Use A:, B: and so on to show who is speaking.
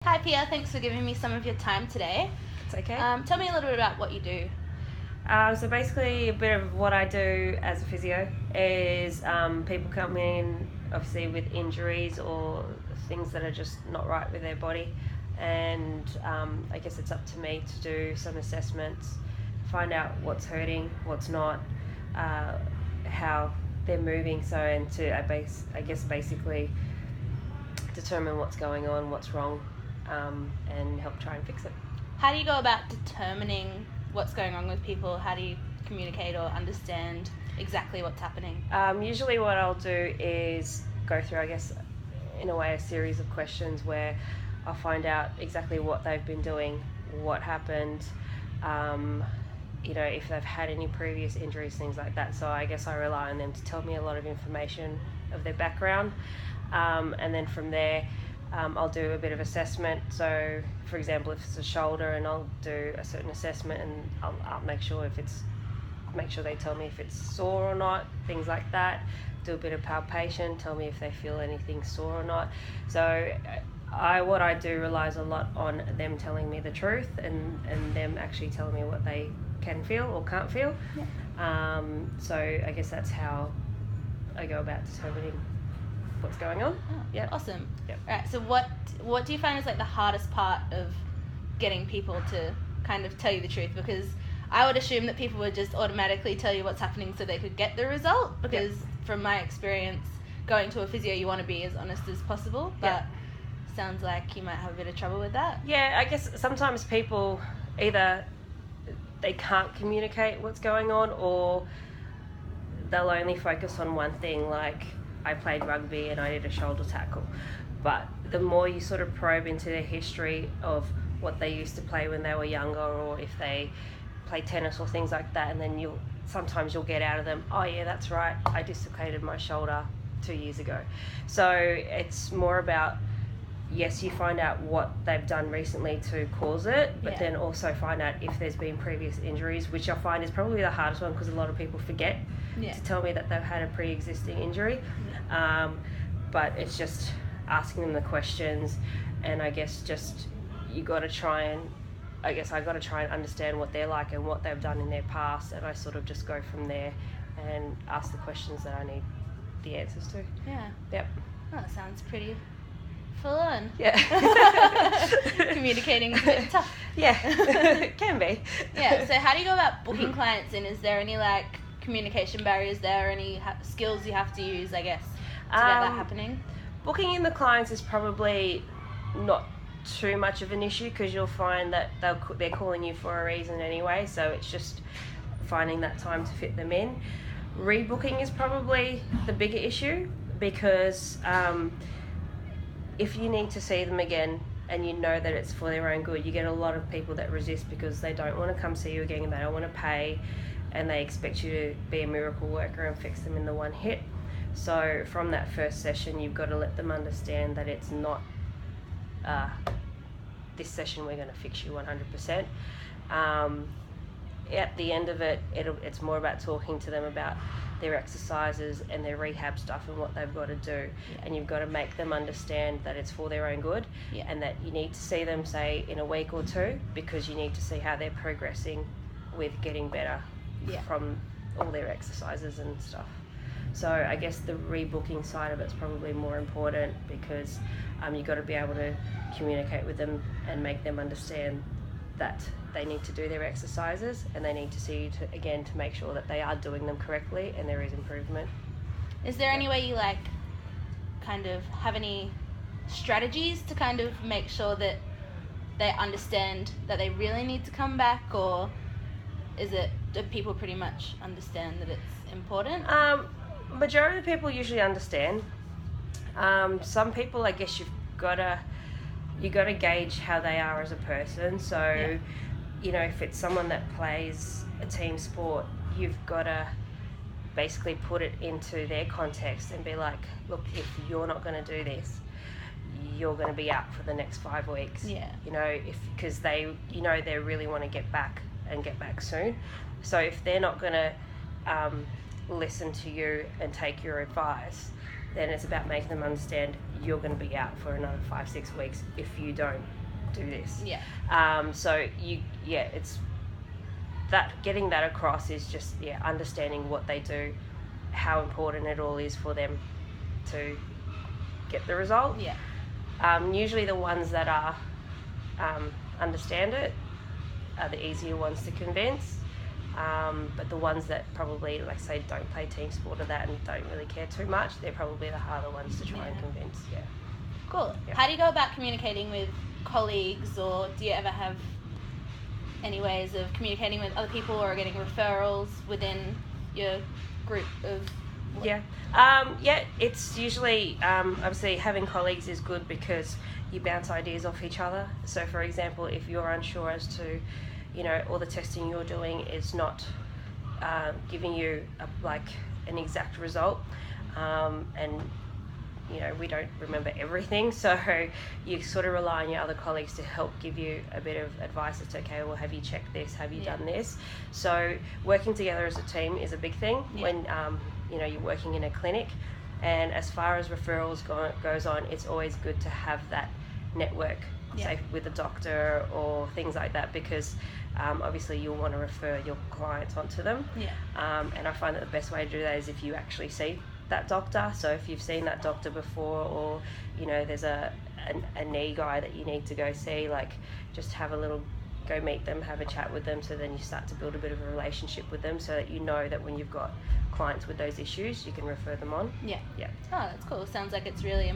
A: Hi Pia, thanks for giving me some of your time today.
B: It's okay.
A: Tell me a little bit about what you do.
B: So basically, a bit of what I do as a physio is people come in, obviously with injuries or things that are just not right with their body, and I guess it's up to me to do some assessments, find out what's hurting, what's not, how they're moving, and to basically determine what's going on, what's wrong, and help try and fix it.
A: How do you go about determining what's going on with people? How do you communicate or understand exactly what's happening?
B: Usually what I'll do is go through, I guess, in a way, a series of questions where I'll find out exactly what they've been doing, what happened, if they've had any previous injuries, things like that. So I guess I rely on them to tell me a lot of information of their background. And then from there, I'll do a bit of assessment. So, for example, if it's a shoulder, and I'll do a certain assessment, and I'll make sure they tell me if it's sore or not, things like that. Do a bit of palpation, tell me if they feel anything sore or not. So, what I do relies a lot on them telling me the truth and them actually telling me what they can feel or can't feel.
A: Yeah.
B: So I guess that's how I go about determining what's going on.
A: Oh,
B: yeah.
A: Awesome.
B: Yep.
A: All right. So what do you find is like the hardest part of getting people to kind of tell you the truth? Because I would assume that people would just automatically tell you what's happening so they could get the result. Because from my experience, going to a physio, you want to be as honest as possible. But sounds like you might have a bit of trouble with that.
B: Yeah, I guess sometimes people either they can't communicate what's going on, or they'll only focus on one thing, like I played rugby and I did a shoulder tackle. But the more you sort of probe into their history of what they used to play when they were younger, or if they play tennis or things like that, and then sometimes you'll get out of them, oh yeah, that's right, I dislocated my shoulder 2 years ago. So it's more about, yes, you find out what they've done recently to cause it, but then also find out if there's been previous injuries, which I find is probably the hardest one, because a lot of people forget to tell me that they've had a pre-existing injury. But it's just asking them the questions, and I guess just I got to try and understand what they're like and what they've done in their past, and I sort of just go from there and ask the questions that I need the answers to.
A: Yeah.
B: Yep.
A: Oh, that sounds pretty full on.
B: Yeah.
A: Communicating is a bit tough.
B: Yeah, it can be.
A: Yeah, so how do you go about booking clients in? Is there any communication barriers there, any skills you have to use, I guess, to get that happening?
B: Booking in the clients is probably not too much of an issue, because you'll find that they're calling you for a reason anyway, so it's just finding that time to fit them in. Rebooking is probably the bigger issue, because if you need to see them again and you know that it's for their own good, you get a lot of people that resist because they don't want to come see you again, and they don't want to pay, and they expect you to be a miracle worker and fix them in the one hit. So from that first session, you've got to let them understand that it's not this session we're going to fix you 100%. At the end of it, it's more about talking to them about their exercises and their rehab stuff and what they've got to do. And you've got to make them understand that it's for their own good, and that you need to see them, say, in a week or two, because you need to see how they're progressing with getting better from all their exercises and stuff. So I guess the rebooking side of it's probably more important, because you've got to be able to communicate with them and make them understand that they need to do their exercises, and they need to see you to make sure that they are doing them correctly and there is improvement.
A: Is there any way you kind of have any strategies to kind of make sure that they understand that they really need to come back, or do people pretty much understand that it's important?
B: Majority of the people usually understand. Some people, I guess you've got to gauge how they are as a person. So, if it's someone that plays a team sport, you've got to basically put it into their context and be like, look, if you're not going to do this, you're going to be out for the next 5 weeks.
A: Yeah.
B: Because they really want to get back soon. So if they're not going to listen to you and take your advice, then it's about making them understand you're going to be out for another 5-6 weeks if you don't do this. So it's that, getting that across is just understanding what they do, how important it all is for them to get the result. Usually the ones that are understand it are the easier ones to convince, but the ones that probably, like say, don't play team sport or that and don't really care too much, they're probably the harder ones to try and convince.
A: Cool. How do you go about communicating with colleagues, or do you ever have any ways of communicating with other people or getting referrals within your group of
B: it's usually obviously having colleagues is good because you bounce ideas off each other. So for example, if you're unsure as to, all the testing you're doing is not giving you an exact result, and we don't remember everything, so you sort of rely on your other colleagues to help give you a bit of advice as to, okay, well, have you checked this, have you done this? So working together as a team is a big thing when you're working in a clinic. And as far as referrals goes on, it's always good to have that network, say with a doctor or things like that, because obviously you'll want to refer your clients onto them. And I find that the best way to do that is if you actually see that doctor. So if you've seen that doctor before, or there's a knee guy that you need to go see, just go meet them, have a chat with them, so then you start to build a bit of a relationship with them, so that you know that when you've got clients with those issues, you can refer them on.
A: Oh, that's cool. Sounds like it's really